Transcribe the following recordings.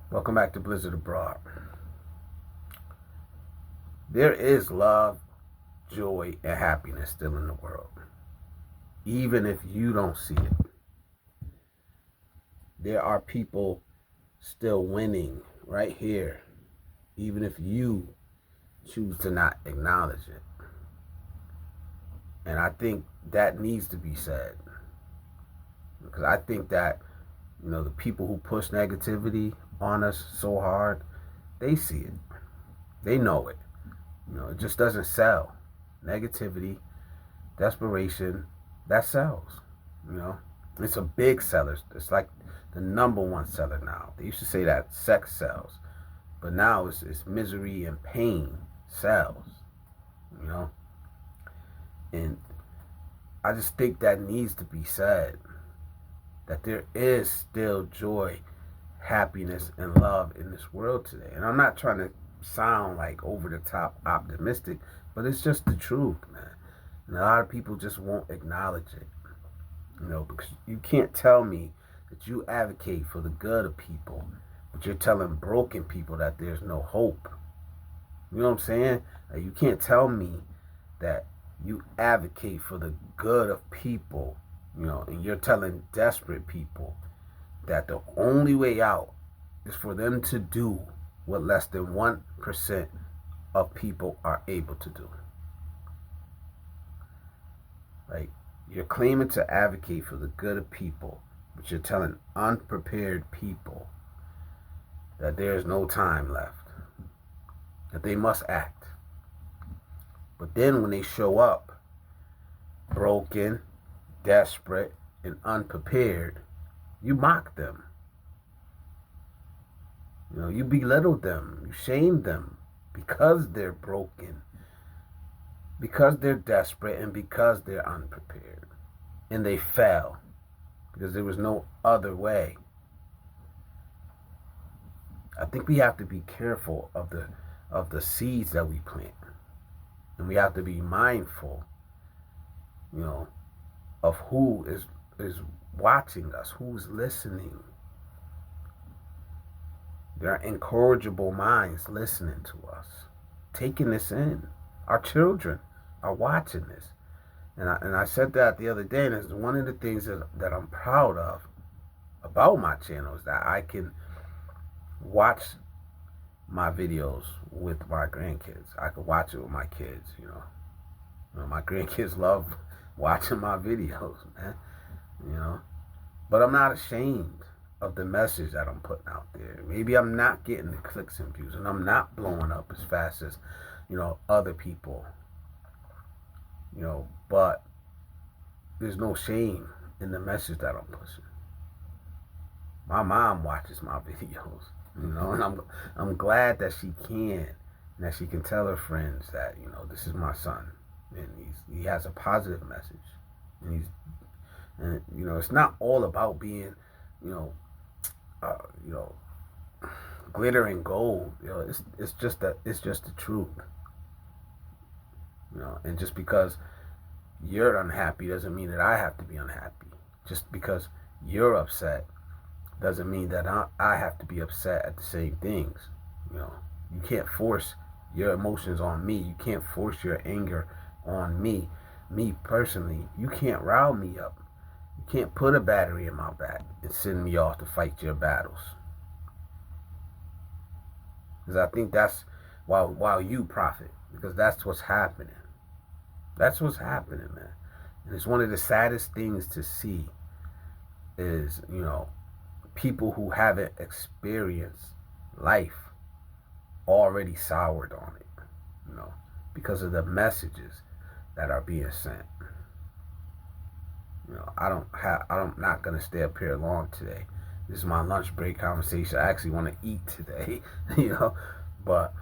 Welcome back to Blizzard Abroad. There is love, joy, and happiness still in the world. Even if you don't see it, there are people still winning right here, even if you choose to not acknowledge it. And I think that needs to be said. Because I think that, the people who push negativity on us so hard, they see it. They know it. It just doesn't sell. Negativity, desperation, that sells. You know, it's a big seller. It's like the number one seller now. They used to say that sex sells, but now it's misery and pain sells. You know, and I just think that needs to be said that there is still joy, happiness, and love in this world today. And I'm not trying to sound like over the top optimistic, but it's just the truth, man. And a lot of people just won't acknowledge it. Because you can't tell me that you advocate for the good of people, but you're telling broken people that there's no hope. You know what I'm saying? Like, you can't tell me that you advocate for the good of people, and you're telling desperate people that the only way out is for them to do what less than 1% of people are able to do. Like, you're claiming to advocate for the good of people, but you're telling unprepared people that there is no time left, that they must act. But then when they show up broken, desperate, and unprepared, you mock them. You belittle them, you shame them because they're broken, because they're desperate, and because they're unprepared. And they fell because there was no other way. I think we have to be careful of the seeds that we plant. And we have to be mindful, of who is watching us, who's listening. There are incorrigible minds listening to us, taking this in. Our children are watching this. And I said that the other day, and it's one of the things that I'm proud of about my channel is that I can watch my videos with my grandkids. I can watch it with my kids. My grandkids love watching my videos, man. You know, but I'm not ashamed of the message that I'm putting out there. Maybe I'm not getting the clicks and views, and I'm not blowing up as fast as other people. But there's no shame in the message that I'm pushing. My mom watches my videos, and I'm glad that she can, and that she can tell her friends that this is my son, and he has a positive message, and it's not all about being you know uh, you know glitter and gold. It's just the truth. And just because you're unhappy doesn't mean that I have to be unhappy. Just because you're upset doesn't mean that I have to be upset at the same things. You can't force your emotions on me. You can't force your anger on me. Me personally, you can't rile me up. You can't put a battery in my back and send me off to fight your battles. Because I think that's while you profit. Because that's what's happening. That's what's happening, man. And it's one of the saddest things to see is, people who haven't experienced life already soured on it, because of the messages that are being sent. I'm not gonna stay up here long today. This is my lunch break conversation. I actually want to eat today, but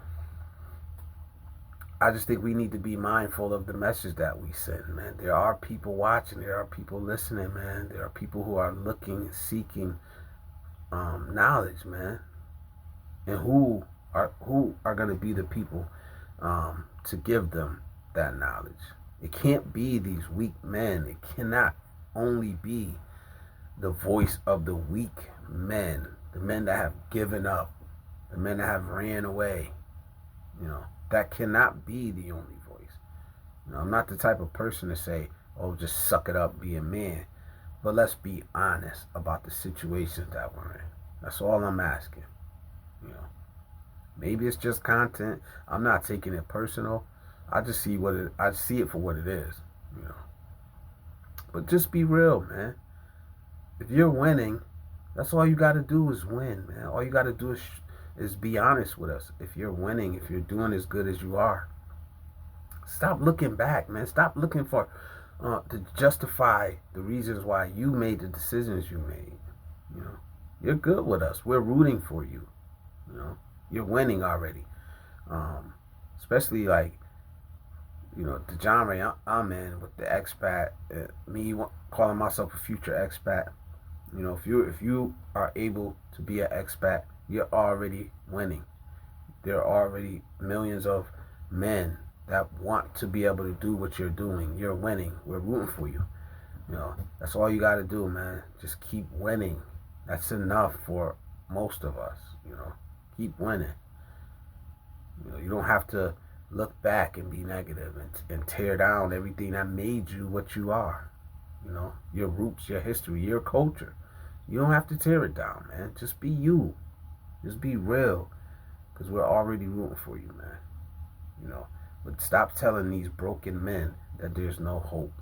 I just think we need to be mindful of the message that we send, man. There are people watching. There are people listening, man. There are people who are looking, seeking knowledge, man. And who are going to be the people to give them that knowledge? It can't be these weak men. It cannot only be the voice of the weak men the men that have given up, the men that have ran away. That cannot be the only voice. I'm not the type of person to say, oh, just suck it up, be a man. But let's be honest about the situations that we're in. That's all I'm asking. You know, maybe it's just content. I'm not taking it personal. I see it for what it is. You know, but just be real, man. If you're winning, that's all you got to do is win, man. All you got to do is be honest with us. If you're winning, if you're doing as good as you are, stop looking back, man. Stop looking for to justify the reasons why you made the decisions you made. You know, you're good with us. We're rooting for you. You're winning already. Especially like the genre I'm in with the expat. Me calling myself a future expat. If you are able to be an expat, you're already winning. There are already millions of men that want to be able to do what you're doing. You're winning. We're rooting for you. That's all you got to do, man. Just keep winning. That's enough for most of us. Keep winning. You don't have to look back and be negative and tear down everything that made you what you are. Your roots, your history, your culture. You don't have to tear it down, man. Just be you. Just be real. Because we're already rooting for you, man. But stop telling these broken men that there's no hope.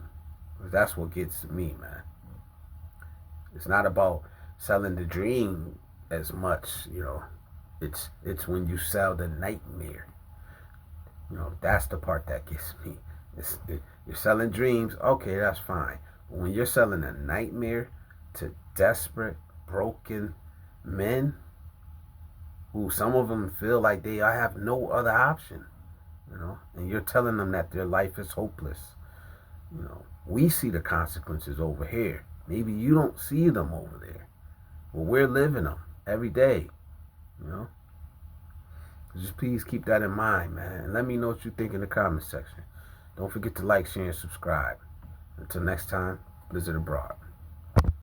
Because that's what gets to me, man. It's not about selling the dream as much, It's when you sell the nightmare. That's the part that gets me. You're selling dreams, okay, that's fine. But when you're selling a nightmare to desperate, broken men, who some of them feel like they have no other option, and you're telling them that their life is hopeless. We see the consequences over here. Maybe you don't see them over there. Well, we're living them every day. Just please keep that in mind, man. And let me know what you think in the comment section. Don't forget to like, share, and subscribe. Until next time, visit abroad.